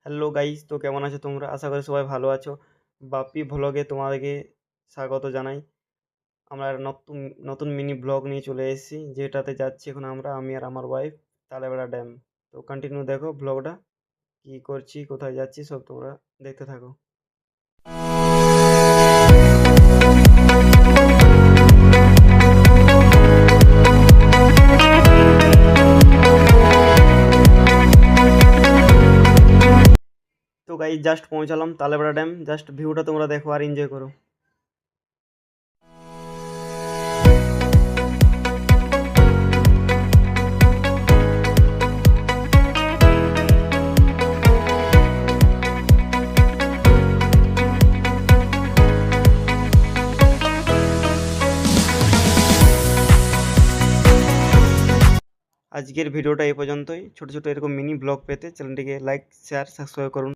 Hello guys, তো কেমন আছো তোমরা? আশা করি সবাই ভালো আছো। বাপি ভ্লগে তোমাদেরকে স্বাগত জানাই। আমরা একটা নতুন নতুন মিনি ব্লগ নিয়ে চলে এসেছি, যেটাতে যাচ্ছি এখন আমি আর আমার ওয়াইফ তালেবেড়া ড্যাম। তো কন্টিনিউ দেখো ব্লগটা, কি করছি, কোথায় যাচ্ছি, সব তোমরা দেখতে থাকো। তো গাইস, জাস্ট পৌঁছালাম তালেবেড়া ড্যাম। জাস্ট ভিউটা তোমরা দেখো আর এনজয় করো। আজকের ভিডিওটা এই পর্যন্তই। ছোট ছোট এরকম মিনি ব্লগ পেতে চ্যানেলটিকে লাইক, শেয়ার, সাবস্ক্রাইব করুন।